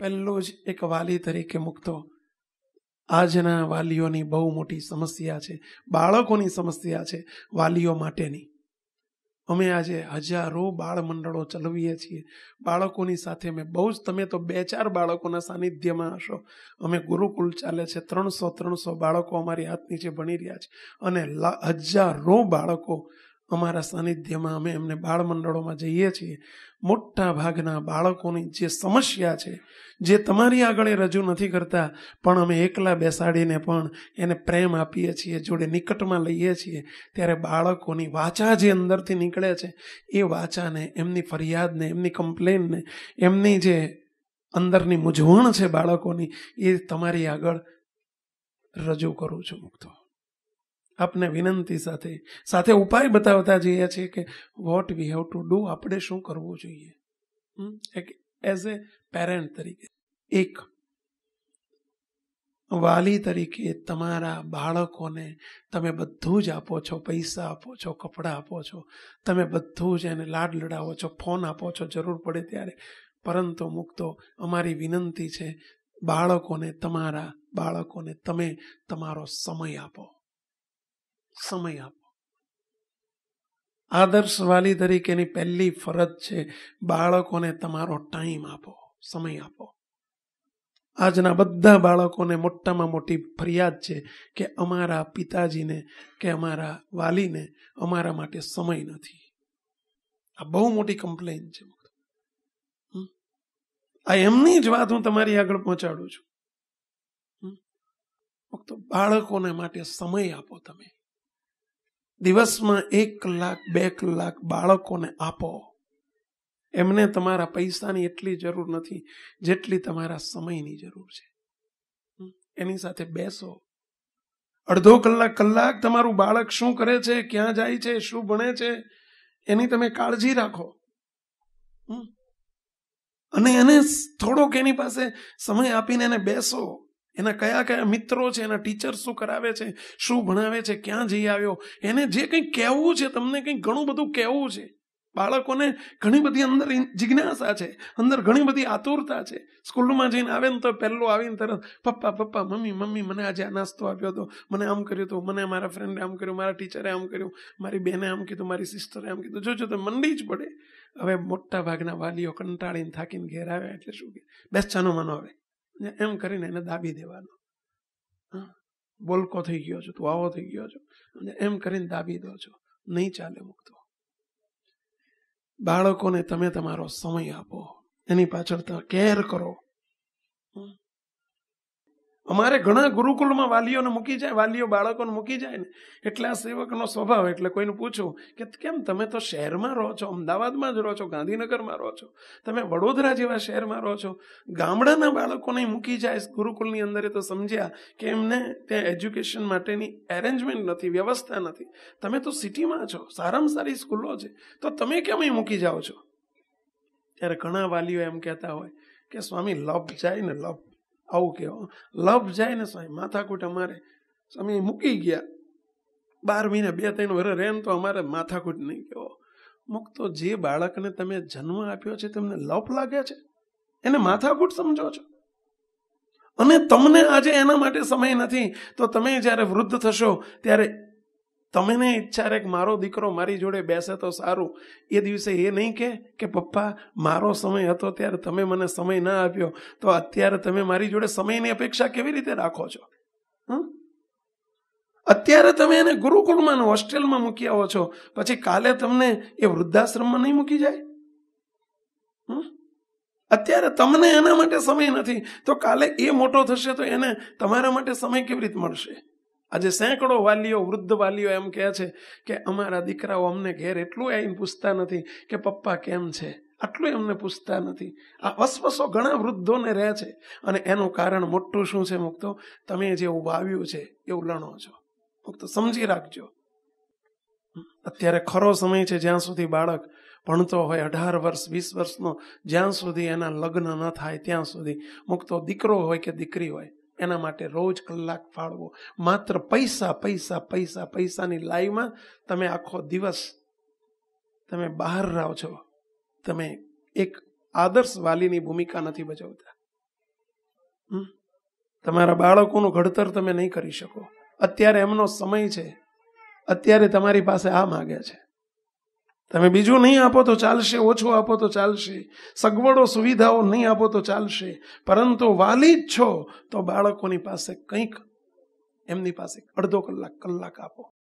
પહેલું જ એક વાલી તરીકે મુક્તો, આજના વાલીઓની બહુ મોટી સમસ્યા છે, બાળકોની સમસ્યા છે, વાલીઓ માટેની. અમે આજે હજારો બાળ મંડળો ચલાવીએ છીએ. બાળકોની સાથે મેં બહુ જ, તમે તો 2-4 બાળકોના સાનિધ્યમાં હશો. અમે ગુરુકુળ ચાલે છે, 300 બાળકો અમારી હાથ નીચે ભણી રહ્યા છે, અને હજારો બાળકો અમારા સાનિધ્યમાં. અમે એમને બાળ મંડળોમાં જઈએ છીએ. મોટા ભાગના બાળકોની જે સમસ્યા છે, જે તમારી આગળ એ રજૂ નથી કરતા, પણ અમે એકલા બેસાડીને પણ એને પ્રેમ આપીએ છીએ, જોડે નિકટમાં લઈએ છીએ, ત્યારે બાળકોની વાચા જે અંદરથી નીકળે છે, એ વાચાને, એમની ફરિયાદને, એમની કમ્પ્લેનને, એમની જે અંદરની મૂંઝવણ છે બાળકોની, એ તમારી આગળ રજૂ કરું છું મુક્તો. આપને વિનંતી સાથે ઉપાય બતાવતા જઈએ છીએ કે what we have to do, આપણે શું કરવું જોઈએ એઝ એ પેરેન્ટ તરીકે. એક વાલી તરીકે તમારા બાળકોને તમે બધું જ આપો છો, પૈસા આપો છો, કપડાં આપો છો, તમે બધું જ એને લાડ લડાવો છો, ફોન આપો છો જરૂર પડે ત્યારે. પરંતુ મુક્તો અમારી વિનંતી છે, તમારા બાળકોને તમે તમારો સમય આપો. સમય આપો. આદર્શ વાલી તરીકેની પહેલી ફરજ છે, બાળકોને તમારો ટાઈમ આપો, સમય આપો. આજના બધા બાળકોને મોટામાં મોટી ફરિયાદ છે કે અમારા પિતાજીને કે અમારા વાલીને અમારા માટે સમય નથી. આ બહુ મોટી કમ્પ્લેન છે. આ એમની જ વાત હું તમારી આગળ પહોંચાડું છું. ફક્ત બાળકોને માટે સમય આપો. તમે દિવસમાં 1 કલાક 2 કલાક બાળકોને આપો. એમને તમારા પૈસાની એટલી જરૂર નથી જેટલી તમારા સમયની જરૂર છે. એની સાથે બેસો, અડધો કલાક તમારું બાળક શું કરે છે, ક્યાં જાય છે, શું ભણે છે, એની તમે કાળજી રાખો. અને એને થોડોક એની પાસે સમય આપીને એને બેસો. એના કયા કયા મિત્રો છે, એના ટીચર શું કરાવે છે, શું ભણાવે છે, ક્યાં જઈ આવ્યો, એને જે કંઈ કહેવું છે, તમને કંઈક ઘણું બધું કહેવું છે. બાળકોને ઘણી બધી અંદર જિજ્ઞાસા છે, અંદર ઘણી બધી આતુરતા છે. સ્કૂલમાં જઈને આવે ને તો પહેલો આવીને તરત પપ્પા મમ્મી મને આજે આ નાસ્તો આપ્યો હતો, મને આમ કર્યું હતું, મને મારા ફ્રેન્ડે આમ કર્યું, મારા ટીચરે આમ કર્યું, મારી બેને આમ કીધું, મારી સિસ્ટરે આમ કીધું. જોજો તો મંડી જ પડે. હવે મોટા ભાગના વાલીઓ કંટાળીને થાકીને ઘેર આવ્યા એટલે શું કે બેસ ચાનો માનો આવે એમ કરીને એને દાબી દેવાનો. બોલકો થઈ ગયો છો તું, આવો થઈ ગયો છો, એમ કરીને દાબી દો છો. નહીં ચાલે મુક્તો. બાળકોને તમે તમારો સમય આપો, એની પાછળ કેર કરો. અમારે ઘણા ગુરુકુળમાં વાલીઓ બાળકોને મૂકી જાય ને એટલે આ સેવકનો સ્વભાવ. એટલે કોઈને પૂછું કે કેમ તમે તો શહેરમાં રહો છો, અમદાવાદમાં જ રહો છો, ગાંધીનગરમાં રહો છો, તમે વડોદરા જેવા શહેરમાં રહો છો, ગામડાના બાળકોને મૂકી જાય ગુરુકુળની અંદર, એ તો સમજ્યા કે એમને ત્યાં એજ્યુકેશન માટેની એરેન્જમેન્ટ નથી, વ્યવસ્થા નથી. તમે તો સિટીમાં છો, સારામાં સારી સ્કૂલો છે, તો તમે કેમ અહીં મૂકી જાઓ છો? ત્યારે ઘણા વાલીઓ એમ કહેતા હોય કે સ્વામી લપ જાય ને લપ, આવું કેવો લપ જાય ને સ્વામી, માથાકૂટ અમારે સ્વામી મૂકી ગયા 12 મહિને 2-3 વર્ષ રહે ને તો અમારે માથાકૂટ નહીં કેવો. મુક્તો જે બાળકને તમે જન્મ આપ્યો છે તમને લપ લાગે છે, એને માથાકૂટ સમજો છો, અને તમને આજે એના માટે સમય નથી. તો તમે જ્યારે વૃદ્ધ થશો ત્યારે તમને ઈચ્છા રહે કે મારો દીકરો મારી જોડે બેસે તો સારું. એ દિવસે એ નહીં કે પપ્પા મારો સમય હતો ત્યારે તમે મને સમય ના આપ્યો, તો અત્યારે તમે મારી જોડે સમયની અપેક્ષા કેવી રીતે રાખો છો? અત્યારે તમે એને ગુરુકુળમાં હોસ્ટેલમાં મૂકી આવો છો, પછી કાલે તમને એ વૃદ્ધાશ્રમમાં નહીં મૂકી જાય? અત્યારે તમને એના માટે સમય નથી તો કાલે એ મોટો થશે તો એને તમારા માટે સમય કેવી રીતે મળશે? આજે સેંકડો વાલીઓ, વૃદ્ધ વાલીઓ એમ કહે છે કે અમારા દીકરાઓ અમને ઘેર એટલું આવીને પૂછતા નથી કે પપ્પા કેમ છે, આટલું એમને પૂછતા નથી. આ વસવસો ઘણા વૃદ્ધોને રહે છે, અને એનું કારણ મોટું શું છે મુક્તો? તમે જેવું વાવ્યું છે એવું લણો છો. મુક્તો સમજી રાખજો. અત્યારે ખરો સમય છે જ્યાં સુધી બાળક ભણતો હોય, 18 વર્ષ 20 વર્ષનો, જ્યાં સુધી એના લગ્ન ન થાય ત્યાં સુધી મુક્તો દીકરો હોય કે દીકરી હોય, એના માટે રોજ કલાક ફાળવો. માત્ર પૈસાની લાઈમાં તમે આખો દિવસ તમે બહાર રહો છો. તમે એક આદર્શ વાલીની ભૂમિકા નથી ભજવતા. તમારા બાળકોનું ઘડતર તમે નહીં કરી શકો. અત્યારે એમનો સમય છે, અત્યારે તમારી પાસે આ માગે છે. તમે બીજું નહીં આપો તો ચાલશે, ઓછું આપો તો ચાલશે, સગવડો સુવિધાઓ નહીં આપો તો ચાલશે, પરંતુ વાલી જ છો તો બાળકોની પાસે કંઈક, એમની પાસે અડધો કલાક, કલાક આપો.